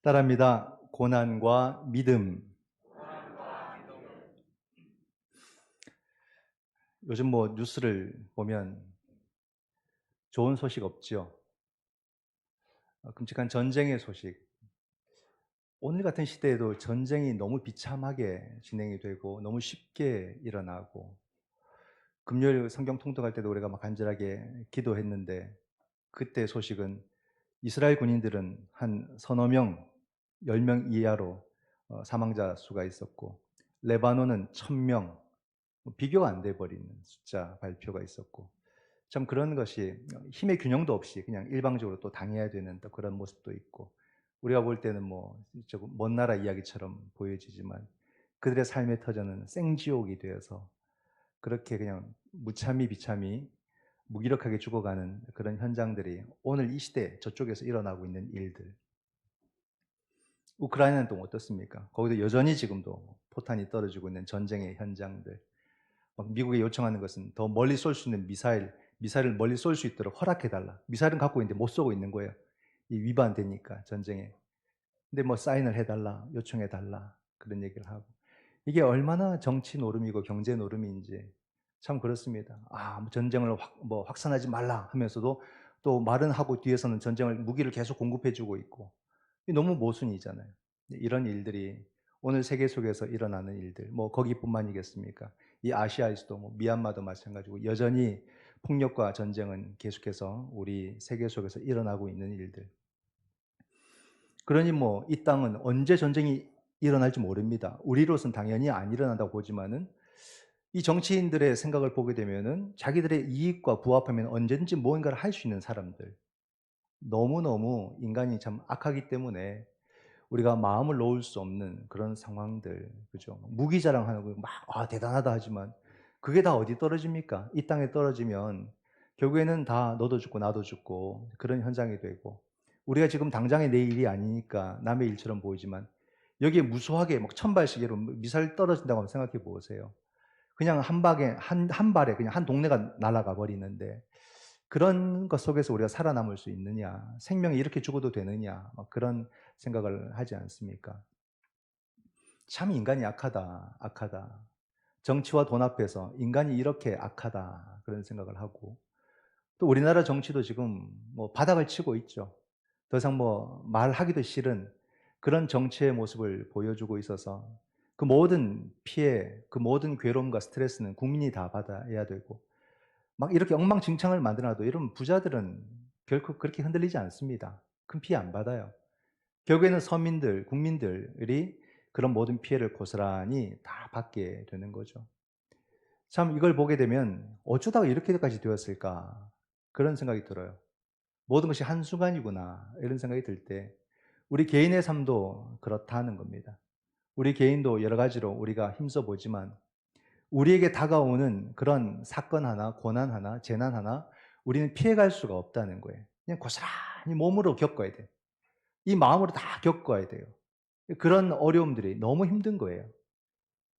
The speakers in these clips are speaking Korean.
따라합니다. 고난과 믿음. 요즘 뭐 뉴스를 보면 좋은 소식 없죠. 끔찍한 전쟁의 소식. 오늘 같은 시대에도 전쟁이 너무 비참하게 진행이 되고 너무 쉽게 일어나고, 금요일 성경 통독할 때도 우리가 막 간절하게 기도했는데, 그때 소식은 이스라엘 군인들은 한 서너 명, 10명 이하로 사망자 수가 있었고, 레바논은 1000명, 비교가 안 돼 버리는 숫자 발표가 있었고, 참 그런 것이 힘의 균형도 없이 그냥 일방적으로 또 당해야 되는 또 그런 모습도 있고, 우리가 볼 때는 뭐 조금 먼 나라 이야기처럼 보여지지만 그들의 삶의 터전은 생지옥이 되어서 그렇게 그냥 무참히 비참히 무기력하게 죽어가는 그런 현장들이 오늘 이 시대 저쪽에서 일어나고 있는 일들. 우크라이나는 또 어떻습니까? 거기도 여전히 지금도 포탄이 떨어지고 있는 전쟁의 현장들. 막 미국에 요청하는 것은 더 멀리 쏠 수 있는 미사일을 멀리 쏠 수 있도록 허락해달라. 미사일은 갖고 있는데 못 쏘고 있는 거예요. 이 위반되니까 전쟁에. 근데 뭐 사인을 해달라, 요청해달라 그런 얘기를 하고, 이게 얼마나 정치 노름이고 경제 노름인지 참 그렇습니다. 뭐 전쟁을 뭐 확산하지 말라 하면서도 또 말은 하고 뒤에서는 전쟁을 무기를 계속 공급해주고 있고, 너무 모순이잖아요. 이런 일들이 오늘 세계 속에서 일어나는 일들, 뭐 거기뿐만이겠습니까? 이 아시아에서도 뭐 미얀마도 마찬가지고 여전히 폭력과 전쟁은 계속해서 우리 세계 속에서 일어나고 있는 일들. 그러니 뭐 이 땅은 언제 전쟁이 일어날지 모릅니다. 우리로선 당연히 안 일어난다고 보지만은, 이 정치인들의 생각을 보게 되면은 자기들의 이익과 부합하면 언제든지 무언가를 할 수 있는 사람들. 너무너무 인간이 참 악하기 때문에 우리가 마음을 놓을 수 없는 그런 상황들, 그죠? 무기 자랑하고 막 대단하다 하지만 그게 다 어디 떨어집니까? 이 땅에 떨어지면 결국에는 다 너도 죽고 나도 죽고 그런 현상이 되고, 우리가 지금 당장의 내 일이 아니니까 남의 일처럼 보이지만 여기에 무수하게 막 천발씩으로 미사일 떨어진다고 한번 생각해 보세요. 그냥 한 방에 한 발에 그냥 한 동네가 날아가 버리는데, 그런 것 속에서 우리가 살아남을 수 있느냐? 생명이 이렇게 죽어도 되느냐? 막 그런 생각을 하지 않습니까? 참 인간이 악하다, 악하다. 정치와 돈 앞에서 인간이 이렇게 악하다, 그런 생각을 하고, 또 우리나라 정치도 지금 뭐 바닥을 치고 있죠. 더 이상 뭐 말하기도 싫은 그런 정치의 모습을 보여주고 있어서 그 모든 피해, 그 모든 괴로움과 스트레스는 국민이 다 받아야 되고, 막 이렇게 엉망진창을 만들어놔도 이런 부자들은 결코 그렇게 흔들리지 않습니다. 큰 피해 안 받아요. 결국에는 서민들, 국민들이 그런 모든 피해를 고스란히 다 받게 되는 거죠. 참 이걸 보게 되면 어쩌다가 이렇게까지 되었을까, 그런 생각이 들어요. 모든 것이 한순간이구나, 이런 생각이 들 때 우리 개인의 삶도 그렇다는 겁니다. 우리 개인도 여러 가지로 우리가 힘써 보지만 우리에게 다가오는 그런 사건 하나, 고난 하나, 재난 하나 우리는 피해갈 수가 없다는 거예요. 그냥 고스란히 몸으로 겪어야 돼요. 이 마음으로 다 겪어야 돼요. 그런 어려움들이 너무 힘든 거예요.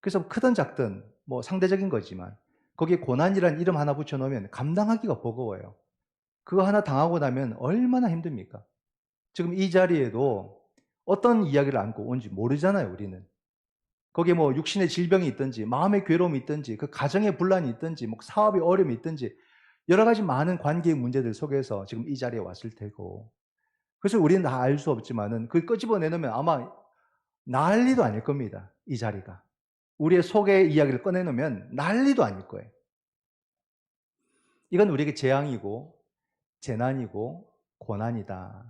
그래서 크든 작든 뭐 상대적인 거지만 거기에 고난이라는 이름 하나 붙여놓으면 감당하기가 버거워요. 그거 하나 당하고 나면 얼마나 힘듭니까? 지금 이 자리에도 어떤 이야기를 안고 온지 모르잖아요, 우리는. 거기에 뭐 육신의 질병이 있든지, 마음의 괴로움이 있든지, 그 가정의 분란이 있든지, 뭐 사업의 어려움이 있든지, 여러 가지 많은 관계의 문제들 속에서 지금 이 자리에 왔을 테고. 그래서 우리는 다 알 수 없지만은 그걸 끄집어내놓으면 아마 난리도 아닐 겁니다, 이 자리가. 우리의 속의 이야기를 꺼내놓으면 난리도 아닐 거예요. 이건 우리에게 재앙이고, 재난이고, 고난이다.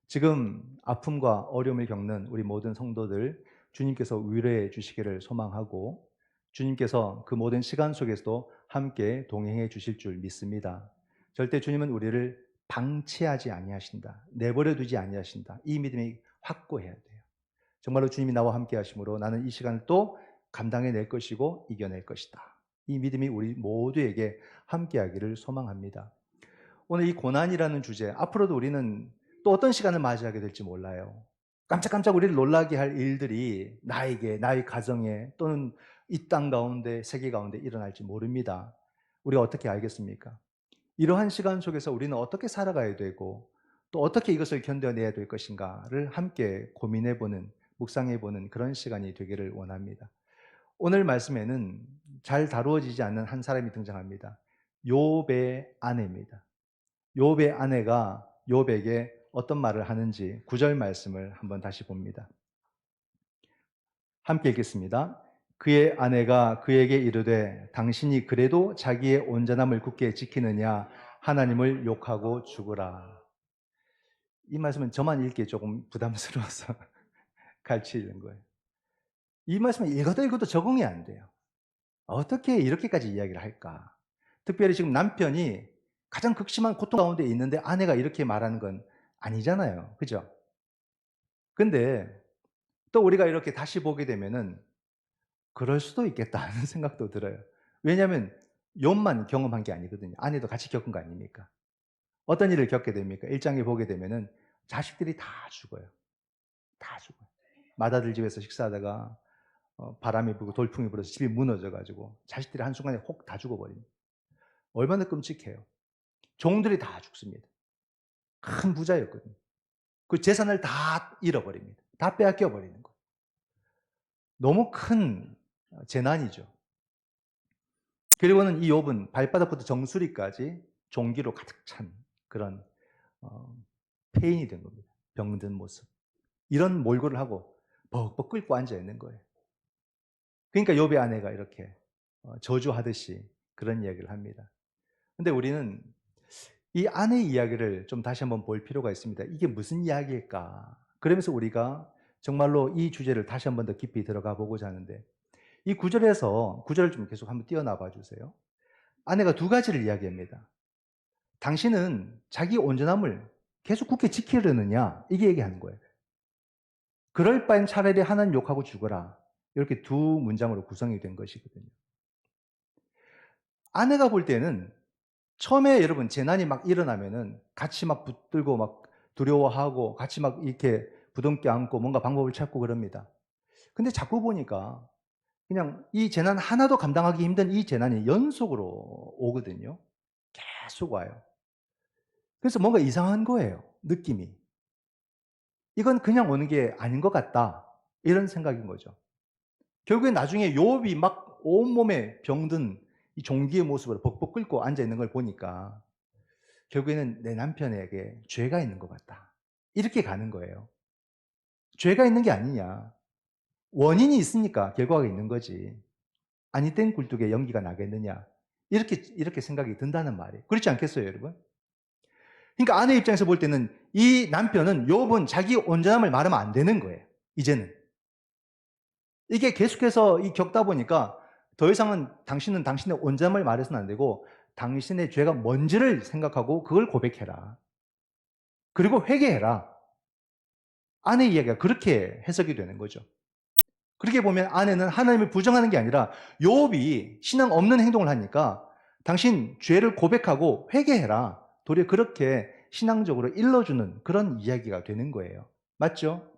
지금 아픔과 어려움을 겪는 우리 모든 성도들, 주님께서 위로해 주시기를 소망하고, 주님께서 그 모든 시간 속에서도 함께 동행해 주실 줄 믿습니다. 절대 주님은 우리를 방치하지 아니하신다, 내버려 두지 아니하신다. 이 믿음이 확고해야 돼요. 정말로 주님이 나와 함께 하심으로 나는 이 시간을 또 감당해낼 것이고 이겨낼 것이다. 이 믿음이 우리 모두에게 함께하기를 소망합니다. 오늘 이 고난이라는 주제, 앞으로도 우리는 또 어떤 시간을 맞이하게 될지 몰라요. 깜짝깜짝 우리를 놀라게 할 일들이 나에게, 나의 가정에, 또는 이 땅 가운데, 세계 가운데 일어날지 모릅니다. 우리가 어떻게 알겠습니까? 이러한 시간 속에서 우리는 어떻게 살아가야 되고, 또 어떻게 이것을 견뎌내야 될 것인가를 함께 고민해보는, 묵상해보는 그런 시간이 되기를 원합니다. 오늘 말씀에는 잘 다루어지지 않는 한 사람이 등장합니다. 욥의 아내입니다. 욥의 아내가 욥에게 어떤 말을 하는지 9절 말씀을 한번 다시 봅니다. 함께 읽겠습니다. 그의 아내가 그에게 이르되 당신이 그래도 자기의 온전함을 굳게 지키느냐 하나님을 욕하고 죽으라. 이 말씀은 저만 읽기에 조금 부담스러워서 같이 읽는 거예요. 이 말씀은 읽어도 적응이 안 돼요. 어떻게 이렇게까지 이야기를 할까? 특별히 지금 남편이 가장 극심한 고통 가운데 있는데 아내가 이렇게 말하는 건 아니잖아요. 그죠? 근데 또 우리가 이렇게 다시 보게 되면은 그럴 수도 있겠다 하는 생각도 들어요. 왜냐하면 욥만 경험한 게 아니거든요. 아내도 같이 겪은 거 아닙니까? 어떤 일을 겪게 됩니까? 1장에 보게 되면은 자식들이 다 죽어요. 다 죽어요. 맏아들 집에서 식사하다가 바람이 불고 돌풍이 불어서 집이 무너져가지고 자식들이 한순간에 혹 다 죽어버립니다. 얼마나 끔찍해요. 종들이 다 죽습니다. 큰 부자였거든요. 그 재산을 다 잃어버립니다. 다 빼앗겨 버리는 거예요. 너무 큰 재난이죠. 그리고는 이 욥은 발바닥부터 정수리까지 종기로 가득 찬 그런 폐인이 된 겁니다. 병든 모습. 이런 몰골을 하고 벅벅 끓고 앉아 있는 거예요. 그러니까 욥의 아내가 이렇게 저주하듯이 그런 이야기를 합니다. 근데 우리는 이 아내의 이야기를 좀 다시 한번 볼 필요가 있습니다. 이게 무슨 이야기일까? 그러면서 우리가 정말로 이 주제를 다시 한번 더 깊이 들어가 보고자 하는데 이 구절을 좀 계속 한번 띄어나봐 주세요. 아내가 두 가지를 이야기합니다. 당신은 자기 온전함을 계속 굳게 지키려느냐? 이게 얘기하는 거예요. 그럴 바엔 차라리 하나님 욕하고 죽어라. 이렇게 두 문장으로 구성이 된 것이거든요. 아내가 볼 때는 처음에 여러분 재난이 막 일어나면은 같이 막 붙들고 막 두려워하고 같이 막 이렇게 부둥켜 안고 뭔가 방법을 찾고 그럽니다. 근데 자꾸 보니까 그냥 이 재난 하나도 감당하기 힘든 이 재난이 연속으로 오거든요. 계속 와요. 그래서 뭔가 이상한 거예요. 느낌이. 이건 그냥 오는 게 아닌 것 같다. 이런 생각인 거죠. 결국에 나중에 욥이 막 온몸에 병든 이 종기의 모습으로 벅벅 끓고 앉아 있는 걸 보니까 결국에는 내 남편에게 죄가 있는 것 같다. 이렇게 가는 거예요. 죄가 있는 게 아니냐. 원인이 있으니까 결과가 있는 거지. 아니 땐 굴뚝에 연기가 나겠느냐. 이렇게 생각이 든다는 말이에요. 그렇지 않겠어요, 여러분? 그러니까 아내 입장에서 볼 때는 이 남편은 욥은 자기 온전함을 말하면 안 되는 거예요. 이제는. 이게 계속해서 겪다 보니까 더 이상은 당신은 당신의 온전함을 말해서는 안 되고 당신의 죄가 뭔지를 생각하고 그걸 고백해라. 그리고 회개해라. 아내 이야기가 그렇게 해석이 되는 거죠. 그렇게 보면 아내는 하나님을 부정하는 게 아니라 욥이 신앙 없는 행동을 하니까 당신 죄를 고백하고 회개해라. 도리어 그렇게 신앙적으로 일러주는 그런 이야기가 되는 거예요. 맞죠?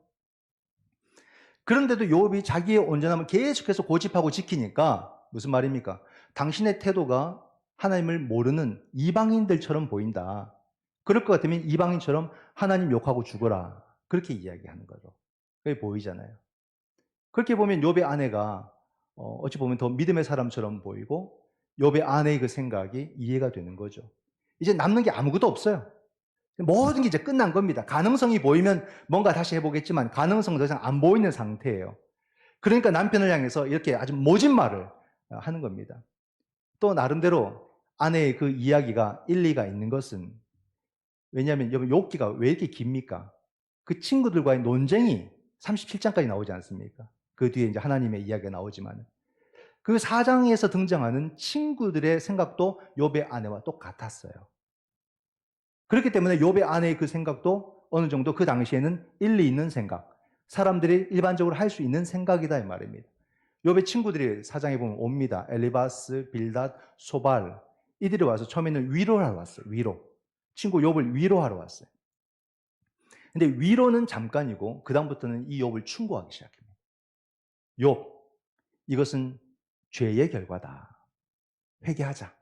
그런데도 욥이 자기의 온전함을 계속해서 고집하고 지키니까 무슨 말입니까? 당신의 태도가 하나님을 모르는 이방인들처럼 보인다. 그럴 것 같으면 이방인처럼 하나님 욕하고 죽어라. 그렇게 이야기하는 거죠. 그게 보이잖아요. 그렇게 보면 욥의 아내가 어찌 보면 더 믿음의 사람처럼 보이고 욥의 아내의 그 생각이 이해가 되는 거죠. 이제 남는 게 아무것도 없어요. 모든 게 이제 끝난 겁니다. 가능성이 보이면 뭔가 다시 해보겠지만 가능성은 더 이상 안 보이는 상태예요. 그러니까 남편을 향해서 이렇게 아주 모진 말을 하는 겁니다. 또 나름대로 아내의 그 이야기가 일리가 있는 것은 왜냐하면 여러분 욥기가 왜 이렇게 깁니까? 그 친구들과의 논쟁이 37장까지 나오지 않습니까? 그 뒤에 이제 하나님의 이야기가 나오지만 그 4장에서 등장하는 친구들의 생각도 욥의 아내와 똑같았어요. 그렇기 때문에 욥의 아내의 그 생각도 어느 정도 그 당시에는 일리 있는 생각, 사람들이 일반적으로 할 수 있는 생각이다 이 말입니다. 욥의 친구들이 4장에 보면 옵니다. 엘리바스, 빌닷, 소발 이들이 와서 처음에는 위로하러 왔어요. 위로. 친구 욥을 위로하러 왔어요. 근데 위로는 잠깐이고 그 다음부터는 이 욥을 충고하기 시작합니다. 욥, 이것은 죄의 결과다. 회개하자.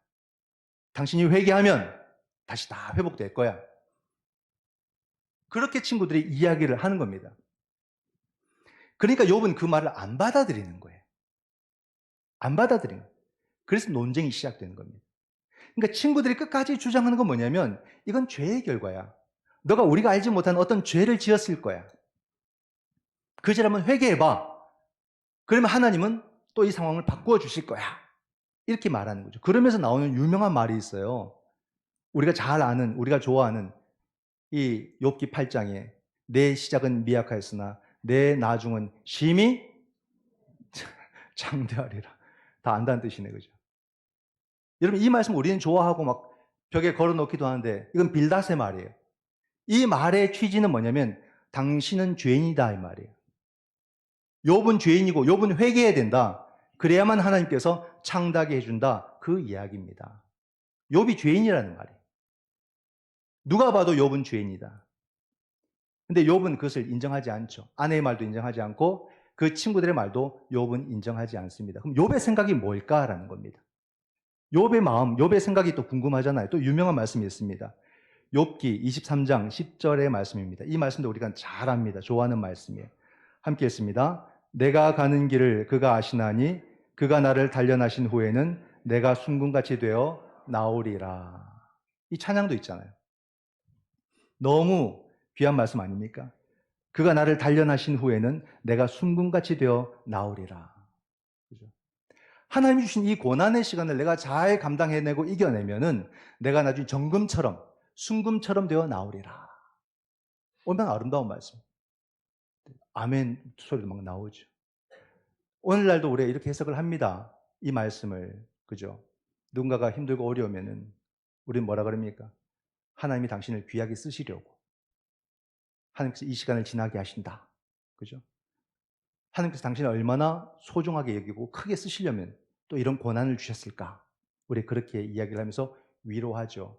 당신이 회개하면 다시 다 회복될 거야. 그렇게 친구들이 이야기를 하는 겁니다. 그러니까 욥은 그 말을 안 받아들이는 거예요. 안 받아들이는 거예요. 그래서 논쟁이 시작되는 겁니다. 그러니까 친구들이 끝까지 주장하는 건 뭐냐면 이건 죄의 결과야. 너가 우리가 알지 못한 어떤 죄를 지었을 거야. 그 죄라면 회개해봐. 그러면 하나님은 또 이 상황을 바꾸어 주실 거야. 이렇게 말하는 거죠. 그러면서 나오는 유명한 말이 있어요. 우리가 잘 아는, 우리가 좋아하는 이 욥기 8장에 내 시작은 미약하였으나 내 나중은 심히 장대하리라. 다 안다는 뜻이네, 그죠? 여러분, 이 말씀 우리는 좋아하고 막 벽에 걸어놓기도 하는데 이건 빌닷의 말이에요. 이 말의 취지는 뭐냐면 당신은 죄인이다 이 말이에요. 욥은 죄인이고 욥은 회개해야 된다. 그래야만 하나님께서 창다하게 해준다. 그 이야기입니다. 욥이 죄인이라는 말이에요. 누가 봐도 욥은 죄인이다. 근데 욥은 그것을 인정하지 않죠. 아내의 말도 인정하지 않고 그 친구들의 말도 욥은 인정하지 않습니다. 그럼 욥의 생각이 뭘까라는 겁니다. 욥의 마음, 욥의 생각이 또 궁금하잖아요. 또 유명한 말씀이 있습니다. 욥기 23장 10절의 말씀입니다. 이 말씀도 우리가 잘 압니다. 좋아하는 말씀이에요. 함께 했습니다. 내가 가는 길을 그가 아시나니 그가 나를 단련하신 후에는 내가 순금같이 되어 나오리라. 이 찬양도 있잖아요. 너무 귀한 말씀 아닙니까? 그가 나를 단련하신 후에는 내가 순금같이 되어 나오리라. 그죠? 하나님이 주신 이 고난의 시간을 내가 잘 감당해내고 이겨내면은 내가 나중에 정금처럼 순금처럼 되어 나오리라. 얼마나 아름다운 말씀. 아멘 소리도 막 나오죠. 오늘날도 우리가 이렇게 해석을 합니다. 이 말씀을. 그죠? 누군가가 힘들고 어려우면은 우리는 뭐라 그럽니까? 하나님이 당신을 귀하게 쓰시려고. 하나님께서 이 시간을 지나게 하신다. 그죠? 하나님께서 당신을 얼마나 소중하게 여기고 크게 쓰시려면 또 이런 고난을 주셨을까? 우리 그렇게 이야기를 하면서 위로하죠.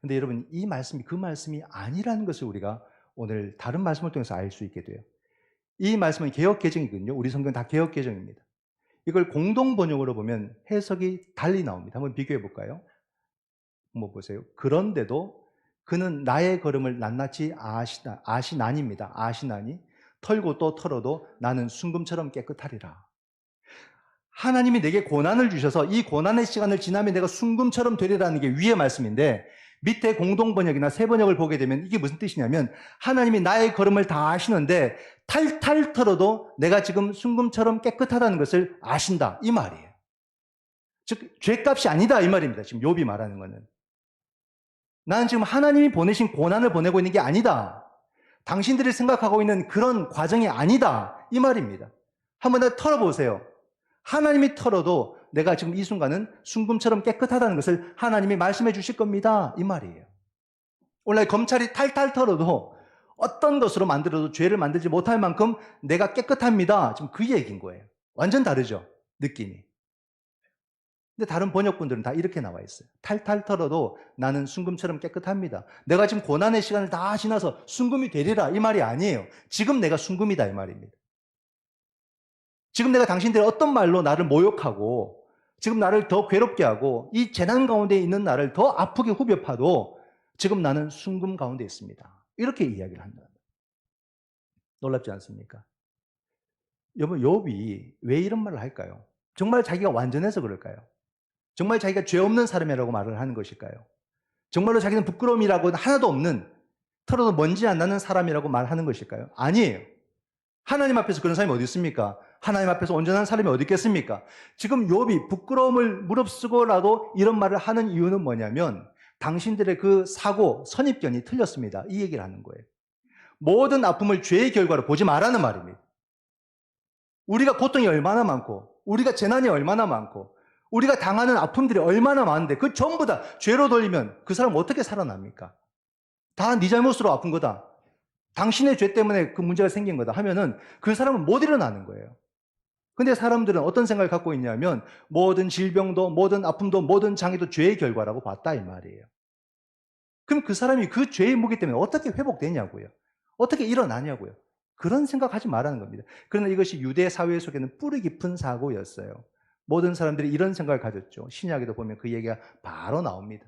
근데 여러분, 이 말씀이 그 말씀이 아니라는 것을 우리가 오늘 다른 말씀을 통해서 알 수 있게 돼요. 이 말씀은 개역개정이거든요. 우리 성경 다 개역개정입니다. 이걸 공동 번역으로 보면 해석이 달리 나옵니다. 한번 비교해 볼까요? 한번 보세요. 그런데도 그는 나의 걸음을 낱낱이 아시나니입니다. 아시나니 털고 또 털어도 나는 순금처럼 깨끗하리라. 하나님이 내게 고난을 주셔서 이 고난의 시간을 지나면 내가 순금처럼 되리라는 게 위의 말씀인데 밑에 공동번역이나 새번역을 보게 되면 이게 무슨 뜻이냐면 하나님이 나의 걸음을 다 아시는데 탈탈 털어도 내가 지금 순금처럼 깨끗하다는 것을 아신다. 이 말이에요. 즉 죄값이 아니다 이 말입니다. 지금 욥이 말하는 거는. 나는 지금 하나님이 보내신 고난을 보내고 있는 게 아니다. 당신들이 생각하고 있는 그런 과정이 아니다. 이 말입니다. 한번 더 털어보세요. 하나님이 털어도 내가 지금 이 순간은 순금처럼 깨끗하다는 것을 하나님이 말씀해 주실 겁니다. 이 말이에요. 원래 검찰이 탈탈 털어도 어떤 것으로 만들어도 죄를 만들지 못할 만큼 내가 깨끗합니다. 지금 그 얘기인 거예요. 완전 다르죠? 느낌이. 근데 다른 번역본들은 다 이렇게 나와 있어요. 탈탈 털어도 나는 순금처럼 깨끗합니다. 내가 지금 고난의 시간을 다 지나서 순금이 되리라 이 말이 아니에요. 지금 내가 순금이다 이 말입니다. 지금 내가 당신들이 어떤 말로 나를 모욕하고 지금 나를 더 괴롭게 하고 이 재난 가운데 있는 나를 더 아프게 후벼 파도 지금 나는 순금 가운데 있습니다. 이렇게 이야기를 한다. 놀랍지 않습니까? 여러분, 욥이 왜 이런 말을 할까요? 정말 자기가 완전해서 그럴까요? 정말 자기가 죄 없는 사람이라고 말을 하는 것일까요? 정말로 자기는 부끄러움이라고 하나도 없는 털어도 먼지 안 나는 사람이라고 말하는 것일까요? 아니에요. 하나님 앞에서 그런 사람이 어디 있습니까? 하나님 앞에서 온전한 사람이 어디 있겠습니까? 지금 욥이 부끄러움을 무릅쓰고라도 이런 말을 하는 이유는 뭐냐면 당신들의 그 사고, 선입견이 틀렸습니다. 이 얘기를 하는 거예요. 모든 아픔을 죄의 결과로 보지 말라는 말입니다. 우리가 고통이 얼마나 많고 우리가 재난이 얼마나 많고 우리가 당하는 아픔들이 얼마나 많은데 그 전부 다 죄로 돌리면 그 사람 어떻게 살아납니까? 다 네 잘못으로 아픈 거다. 당신의 죄 때문에 그 문제가 생긴 거다 하면은 그 사람은 못 일어나는 거예요. 근데 사람들은 어떤 생각을 갖고 있냐면 모든 질병도 모든 아픔도 모든 장애도 죄의 결과라고 봤다 이 말이에요. 그럼 그 사람이 그 죄의 무게 때문에 어떻게 회복되냐고요. 어떻게 일어나냐고요. 그런 생각하지 말라는 겁니다. 그러나 이것이 유대 사회 속에는 뿌리 깊은 사고였어요. 모든 사람들이 이런 생각을 가졌죠. 신약에도 보면 그 얘기가 바로 나옵니다.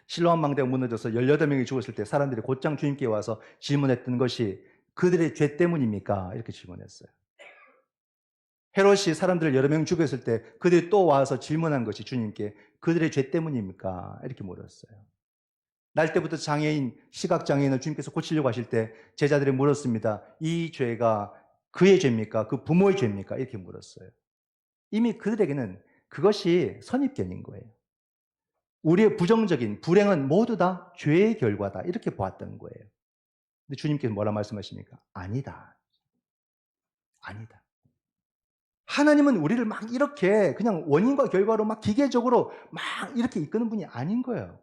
실로암 망대가 무너져서 18명이 죽었을 때 사람들이 곧장 주님께 와서 질문했던 것이 그들의 죄 때문입니까? 이렇게 질문했어요. 헤롯이 사람들을 여러 명 죽였을 때 그들이 또 와서 질문한 것이 주님께 그들의 죄 때문입니까? 이렇게 물었어요. 날 때부터 장애인, 시각장애인을 주님께서 고치려고 하실 때 제자들이 물었습니다. 이 죄가 그의 죄입니까? 그 부모의 죄입니까? 이렇게 물었어요. 이미 그들에게는 그것이 선입견인 거예요. 우리의 부정적인 불행은 모두 다 죄의 결과다. 이렇게 보았던 거예요. 근데 주님께서 뭐라 말씀하십니까? 아니다. 아니다. 하나님은 우리를 막 이렇게 그냥 원인과 결과로 막 기계적으로 막 이렇게 이끄는 분이 아닌 거예요.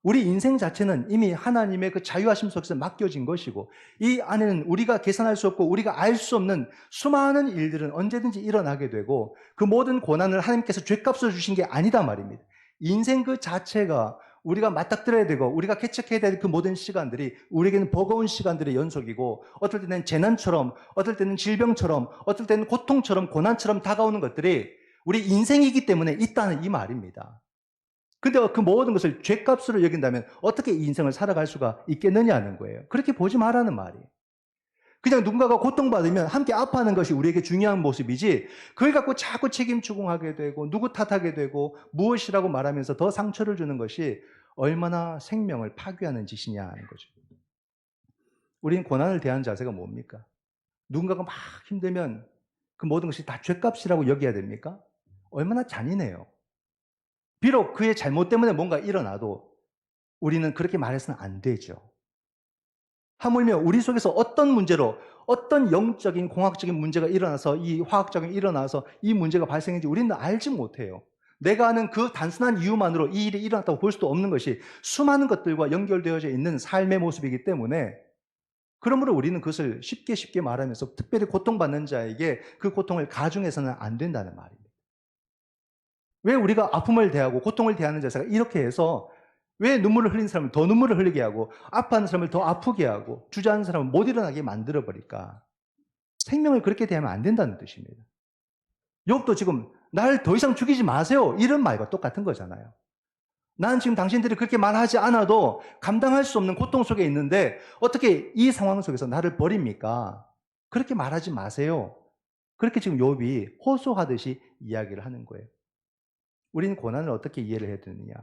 우리 인생 자체는 이미 하나님의 그 자유하심 속에서 맡겨진 것이고 이 안에는 우리가 계산할 수 없고 우리가 알 수 없는 수많은 일들은 언제든지 일어나게 되고 그 모든 고난을 하나님께서 죗값을 주신 게 아니다 말입니다. 인생 그 자체가 우리가 맞닥뜨려야 되고 우리가 개척해야 될 그 모든 시간들이 우리에게는 버거운 시간들의 연속이고 어떨 때는 재난처럼 어떨 때는 질병처럼 어떨 때는 고통처럼 고난처럼 다가오는 것들이 우리 인생이기 때문에 있다는 이 말입니다. 근데 그 모든 것을 죗값으로 여긴다면 어떻게 이 인생을 살아갈 수가 있겠느냐는 거예요. 그렇게 보지 말라는 말이에요. 그냥 누군가가 고통받으면 함께 아파하는 것이 우리에게 중요한 모습이지 그걸 갖고 자꾸 책임 추궁하게 되고 누구 탓하게 되고 무엇이라고 말하면서 더 상처를 주는 것이 얼마나 생명을 파괴하는 짓이냐 하는 거죠. 우리는 고난을 대하는 자세가 뭡니까? 누군가가 막 힘들면 그 모든 것이 다 죗값이라고 여겨야 됩니까? 얼마나 잔인해요. 비록 그의 잘못 때문에 뭔가 일어나도 우리는 그렇게 말해서는 안 되죠. 하물며 우리 속에서 어떤 문제로 어떤 영적인 공학적인 문제가 일어나서 이 화학적인 일어나서 이 문제가 발생했는지 우리는 알지 못해요. 내가 아는 그 단순한 이유만으로 이 일이 일어났다고 볼 수도 없는 것이 수많은 것들과 연결되어져 있는 삶의 모습이기 때문에 그러므로 우리는 그것을 쉽게 말하면서 특별히 고통받는 자에게 그 고통을 가중해서는 안 된다는 말입니다. 왜 우리가 아픔을 대하고 고통을 대하는 자세가 이렇게 해서 왜 눈물을 흘린 사람을 더 눈물을 흘리게 하고 아파하는 사람을 더 아프게 하고 주저하는 사람을 못 일어나게 만들어 버릴까? 생명을 그렇게 대하면 안 된다는 뜻입니다. 욥도 지금 날 더 이상 죽이지 마세요. 이런 말과 똑같은 거잖아요. 난 지금 당신들이 그렇게 말하지 않아도 감당할 수 없는 고통 속에 있는데 어떻게 이 상황 속에서 나를 버립니까? 그렇게 말하지 마세요. 그렇게 지금 욥이 호소하듯이 이야기를 하는 거예요. 우리는 고난을 어떻게 이해를 해야 되느냐?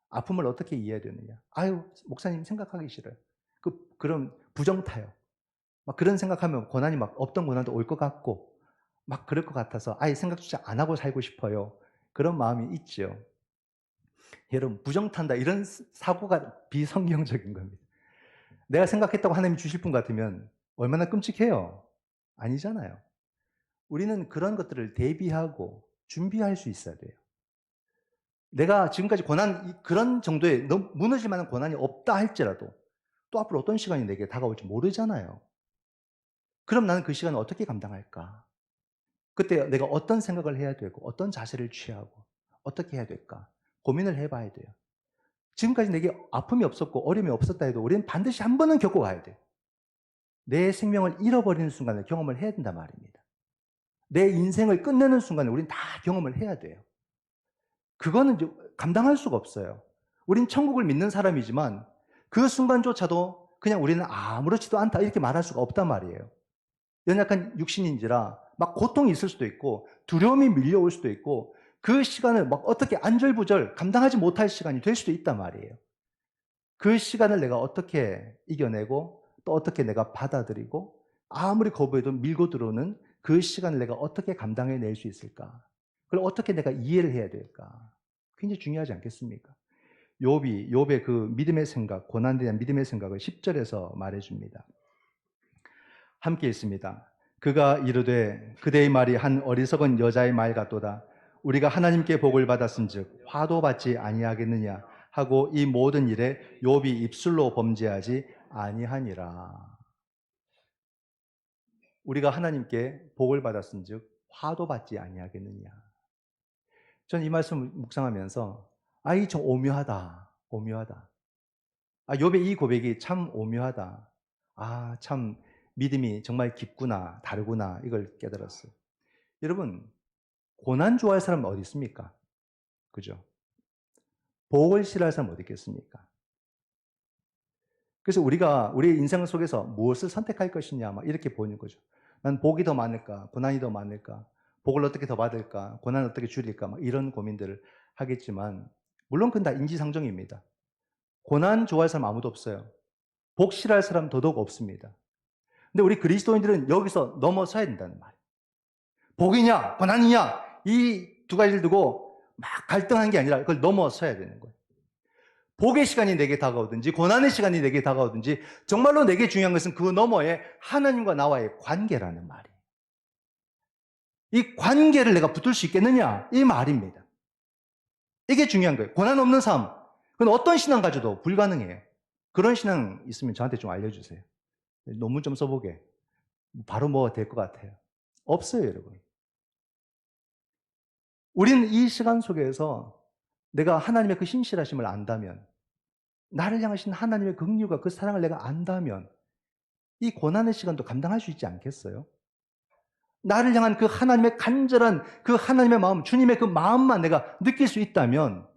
아픔을 어떻게 이해해야 되느냐? 아유, 목사님 생각하기 싫어요. 그런 부정 타요. 막 그런 생각하면 고난이 막 없던 고난도 올 것 같고 막 그럴 것 같아서 아예 생각조차 안 하고 살고 싶어요. 그런 마음이 있죠. 여러분, 부정 탄다 이런 사고가 비성경적인 겁니다. 내가 생각했다고 하나님이 주실 분 같으면 얼마나 끔찍해요. 아니잖아요. 우리는 그런 것들을 대비하고 준비할 수 있어야 돼요. 내가 지금까지 그런 정도의 무너질 만한 고난이 없다 할지라도 또 앞으로 어떤 시간이 내게 다가올지 모르잖아요. 그럼 나는 그 시간을 어떻게 감당할까? 그때 내가 어떤 생각을 해야 되고 어떤 자세를 취하고 어떻게 해야 될까? 고민을 해봐야 돼요. 지금까지 내게 아픔이 없었고 어려움이 없었다 해도 우리는 반드시 한 번은 겪어가야 돼요. 내 생명을 잃어버리는 순간을 경험을 해야 된단 말입니다. 내 인생을 끝내는 순간을 우리는 다 경험을 해야 돼요. 그거는 이제 감당할 수가 없어요. 우린 천국을 믿는 사람이지만 그 순간조차도 그냥 우리는 아무렇지도 않다 이렇게 말할 수가 없단 말이에요. 연약한 육신인지라 막 고통이 있을 수도 있고 두려움이 밀려올 수도 있고 그 시간을 막 어떻게 안절부절 감당하지 못할 시간이 될 수도 있단 말이에요. 그 시간을 내가 어떻게 이겨내고 또 어떻게 내가 받아들이고 아무리 거부해도 밀고 들어오는 그 시간을 내가 어떻게 감당해낼 수 있을까? 그걸 어떻게 내가 이해를 해야 될까? 굉장히 중요하지 않겠습니까? 욥의 그 믿음의 생각, 고난에 대한 믿음의 생각을 10절에서 말해줍니다. 함께 있습니다. 그가 이르되 그대의 말이 한 어리석은 여자의 말 같도다. 우리가 하나님께 복을 받았은즉 화도 받지 아니하겠느냐 하고 이 모든 일에 욥이 입술로 범죄하지 아니하니라. 우리가 하나님께 복을 받았은즉 화도 받지 아니하겠느냐. 저는 이 말씀을 묵상하면서 이 좀 오묘하다. 오묘하다. 욥의 이 고백이 참 오묘하다. 참 믿음이 정말 깊구나, 다르구나 이걸 깨달았어요. 여러분, 고난 좋아할 사람은 어디 있습니까? 그죠? 복을 싫어할 사람 어디 있겠습니까? 그래서 우리가 우리의 인생 속에서 무엇을 선택할 것이냐 막 이렇게 보는 거죠. 난 복이 더 많을까? 고난이 더 많을까? 복을 어떻게 더 받을까? 고난을 어떻게 줄일까? 막 이런 고민들을 하겠지만 물론 그건 다 인지상정입니다. 고난 좋아할 사람 아무도 없어요. 복 싫어할 사람 더더욱 없습니다. 근데 우리 그리스도인들은 여기서 넘어서야 된다는 말이에요. 복이냐, 고난이냐, 이 두 가지를 두고 막 갈등하는 게 아니라 그걸 넘어서야 되는 거예요. 복의 시간이 내게 다가오든지 고난의 시간이 내게 다가오든지 정말로 내게 중요한 것은 그 너머에 하나님과 나와의 관계라는 말이에요. 이 관계를 내가 붙들 수 있겠느냐? 이 말입니다. 이게 중요한 거예요. 고난 없는 삶. 그건 어떤 신앙 가져도 불가능해요. 그런 신앙 있으면 저한테 좀 알려주세요. 논문 좀 써보게. 바로 뭐가 될 것 같아요. 없어요, 여러분. 우리는 이 시간 속에서 내가 하나님의 그 신실하심을 안다면, 나를 향하신 하나님의 긍휼과 그 사랑을 내가 안다면 이 고난의 시간도 감당할 수 있지 않겠어요? 나를 향한 그 하나님의 간절한 그 하나님의 마음, 주님의 그 마음만 내가 느낄 수 있다면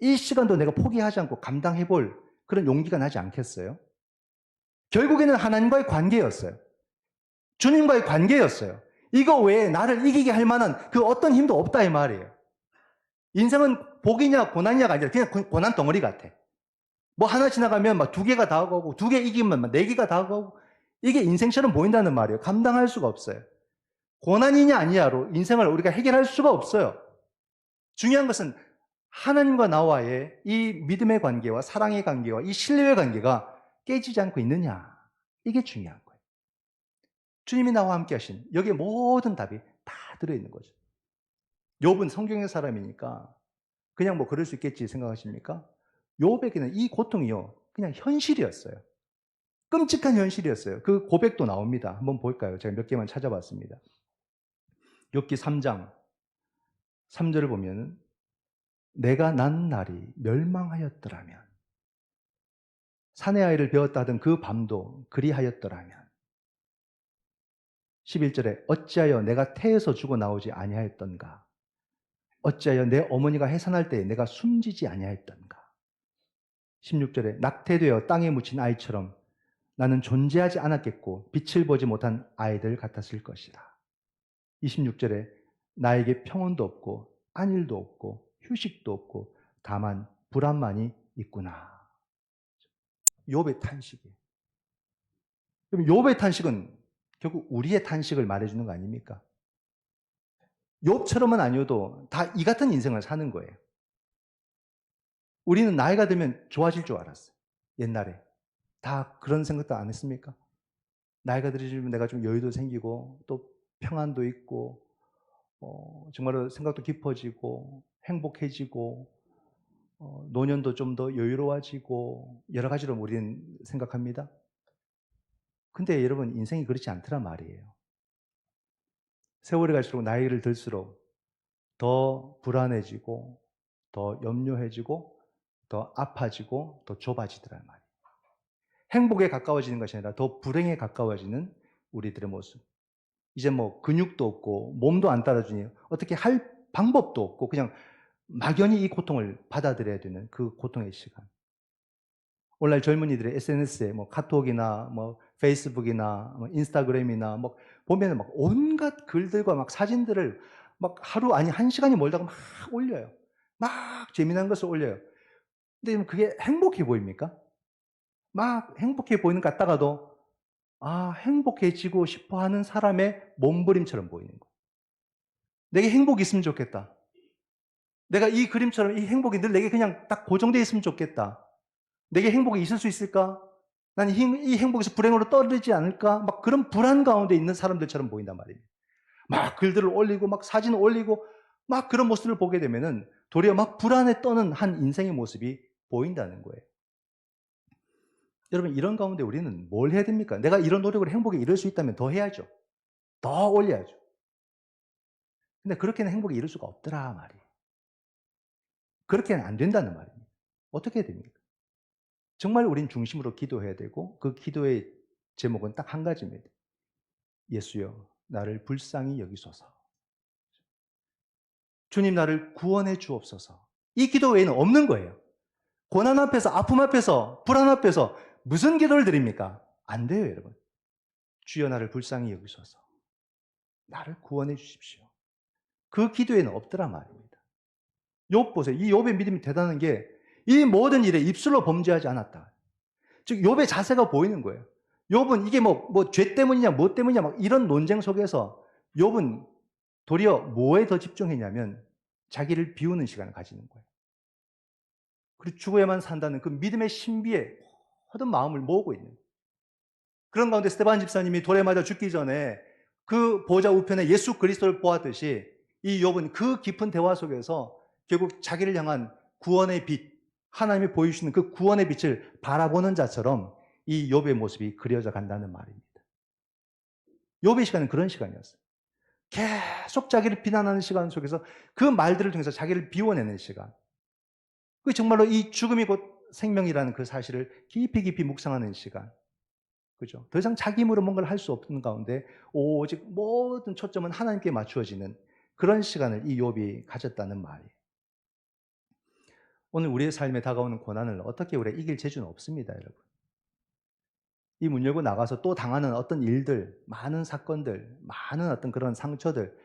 이 시간도 내가 포기하지 않고 감당해 볼 그런 용기가 나지 않겠어요? 결국에는 하나님과의 관계였어요. 주님과의 관계였어요. 이거 외에 나를 이기게 할 만한 그 어떤 힘도 없다 이 말이에요. 인생은 복이냐 고난이냐가 아니라 그냥 고난 덩어리 같아. 뭐 하나 지나가면 막 두 개가 다가오고 두 개 이기면 막 네 개가 다가오고 이게 인생처럼 보인다는 말이에요. 감당할 수가 없어요. 고난이냐 아니냐로 인생을 우리가 해결할 수가 없어요. 중요한 것은 하나님과 나와의 이 믿음의 관계와 사랑의 관계와 이 신뢰의 관계가 깨지지 않고 있느냐. 이게 중요한 거예요. 주님이 나와 함께 하신 여기에 모든 답이 다 들어있는 거죠. 욥은 성경의 사람이니까 그냥 뭐 그럴 수 있겠지 생각하십니까? 욥에게는 이 고통이요. 그냥 현실이었어요. 끔찍한 현실이었어요. 그 고백도 나옵니다. 한번 볼까요? 제가 몇 개만 찾아봤습니다. 욥기 3장 3절을 보면 내가 난 날이 멸망하였더라면 사내 아이를 배웠다 하던 그 밤도 그리하였더라면 11절에 어찌하여 내가 태에서 죽어 나오지 아니하였던가 어찌하여 내 어머니가 해산할 때에 내가 숨지지 아니하였던가 16절에 낙태되어 땅에 묻힌 아이처럼 나는 존재하지 않았겠고 빛을 보지 못한 아이들 같았을 것이다. 26절에 나에게 평온도 없고 안일도 없고 휴식도 없고 다만 불안만이 있구나. 욥의 탄식이에요. 그럼 욥의 탄식은 결국 우리의 탄식을 말해주는 거 아닙니까? 욥처럼은 아니어도 다 이 같은 인생을 사는 거예요. 우리는 나이가 들면 좋아질 줄 알았어요. 옛날에. 다 그런 생각도 안 했습니까? 나이가 들어지면 내가 좀 여유도 생기고 또 평안도 있고 정말로 생각도 깊어지고 행복해지고 노년도 좀 더 여유로워지고 여러 가지로 우리는 생각합니다. 근데 여러분 인생이 그렇지 않더란 말이에요. 세월이 갈수록 나이를 들수록 더 불안해지고 더 염려해지고 더 아파지고 더 좁아지더란 말이에요. 행복에 가까워지는 것이 아니라 더 불행에 가까워지는 우리들의 모습. 이제 뭐 근육도 없고 몸도 안 따라주니 어떻게 할 방법도 없고 그냥 막연히 이 고통을 받아들여야 되는 그 고통의 시간. 오늘날 젊은이들의 SNS에 뭐 카톡이나 뭐 페이스북이나 뭐 인스타그램이나 뭐 보면은 막 온갖 글들과 막 사진들을 막 하루 아니 한 시간이 멀다고 막 올려요. 막 재미난 것을 올려요. 근데 그게 행복해 보입니까? 막 행복해 보이는 것 같다가도 행복해지고 싶어 하는 사람의 몸부림처럼 보이는 거예요. 내게 행복이 있으면 좋겠다. 내가 이 그림처럼 이 행복이 늘 내게 그냥 딱 고정되어 있으면 좋겠다. 내게 행복이 있을 수 있을까? 난 이 행복에서 불행으로 떨어지지 않을까? 막 그런 불안 가운데 있는 사람들처럼 보인단 말입니다. 막 글들을 올리고 막 사진을 올리고 막 그런 모습을 보게 되면은 도리어 막 불안에 떠는 한 인생의 모습이 보인다는 거예요. 여러분 이런 가운데 우리는 뭘 해야 됩니까? 내가 이런 노력으로 행복에 이룰 수 있다면 더 해야죠. 더 올려야죠. 근데 그렇게는 행복에 이룰 수가 없더라 말이에요. 그렇게는 안 된다는 말입니다. 어떻게 해야 됩니까? 정말 우린 중심으로 기도해야 되고 그 기도의 제목은 딱 한 가지입니다. 예수여 나를 불쌍히 여기소서. 주님 나를 구원해 주옵소서. 이 기도 외에는 없는 거예요. 고난 앞에서, 아픔 앞에서, 불안 앞에서 무슨 기도를 드립니까? 안 돼요, 여러분. 주여 나를 불쌍히 여기소서. 나를 구원해 주십시오. 그 기도에는 없더라 말입니다. 욥 보세요. 이 욥의 믿음이 대단한 게 이 모든 일에 입술로 범죄하지 않았다. 즉 욥의 자세가 보이는 거예요. 욥은 이게 뭐 죄 때문이냐 뭐 때문이냐 막 이런 논쟁 속에서 욥은 도리어 뭐에 더 집중했냐면 자기를 비우는 시간을 가지는 거예요. 그리고 죽어야만 산다는 그 믿음의 신비에 모든 마음을 모으고 있는 거예요. 그런 가운데 스테반 집사님이 돌에 맞아 죽기 전에 그 보좌 우편에 예수 그리스도를 보았듯이 이 욥은 그 깊은 대화 속에서 결국 자기를 향한 구원의 빛, 하나님이 보여주시는 그 구원의 빛을 바라보는 자처럼 이 욥의 모습이 그려져 간다는 말입니다. 욥의 시간은 그런 시간이었어요. 계속 자기를 비난하는 시간 속에서 그 말들을 통해서 자기를 비워내는 시간. 그 정말로 이 죽음이 곧 생명이라는 그 사실을 깊이 깊이 묵상하는 시간. 그죠? 더 이상 자기 힘으로 뭔가를 할 수 없는 가운데 오직 모든 초점은 하나님께 맞추어지는 그런 시간을 이 욥이 가졌다는 말이에요. 오늘 우리의 삶에 다가오는 고난을 어떻게 우리가 이길 재주는 없습니다, 여러분. 이 문 열고 나가서 또 당하는 어떤 일들, 많은 사건들, 많은 어떤 그런 상처들,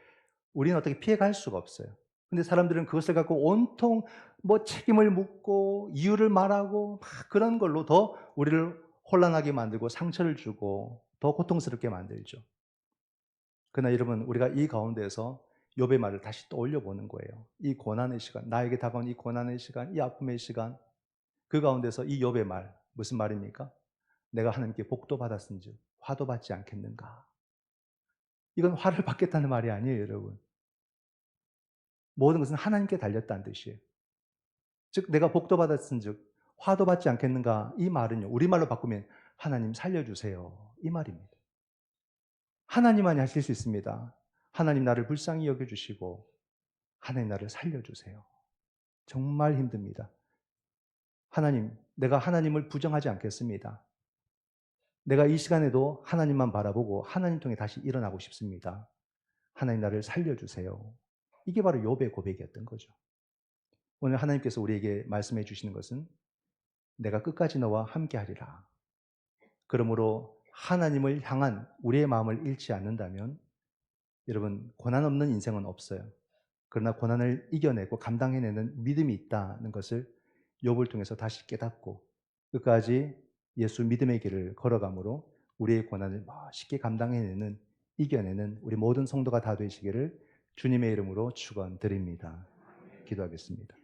우리는 어떻게 피해갈 수가 없어요. 근데 사람들은 그것을 갖고 온통 뭐 책임을 묻고 이유를 말하고 막 그런 걸로 더 우리를 혼란하게 만들고 상처를 주고 더 고통스럽게 만들죠. 그러나 여러분, 우리가 이 가운데에서 욥의 말을 다시 떠올려 보는 거예요. 이 고난의 시간, 나에게 다가온 이 고난의 시간, 이 아픔의 시간, 그 가운데서 이 욥의 말, 무슨 말입니까? 내가 하나님께 복도 받았은즉 화도 받지 않겠는가? 이건 화를 받겠다는 말이 아니에요, 여러분. 모든 것은 하나님께 달렸다는 뜻이에요. 즉 내가 복도 받았은즉 화도 받지 않겠는가? 이 말은요, 우리말로 바꾸면 하나님 살려주세요, 이 말입니다. 하나님만이 하실 수 있습니다. 하나님 나를 불쌍히 여겨주시고 하나님 나를 살려주세요. 정말 힘듭니다. 하나님, 내가 하나님을 부정하지 않겠습니다. 내가 이 시간에도 하나님만 바라보고 하나님 통해 다시 일어나고 싶습니다. 하나님 나를 살려주세요. 이게 바로 욥의 고백이었던 거죠. 오늘 하나님께서 우리에게 말씀해 주시는 것은 내가 끝까지 너와 함께하리라. 그러므로 하나님을 향한 우리의 마음을 잃지 않는다면 여러분 고난 없는 인생은 없어요. 그러나 고난을 이겨내고 감당해내는 믿음이 있다는 것을 욥을 통해서 다시 깨닫고 끝까지 예수 믿음의 길을 걸어감으로 우리의 고난을 쉽게 감당해내는 이겨내는 우리 모든 성도가 다 되시기를 주님의 이름으로 축원드립니다. 기도하겠습니다.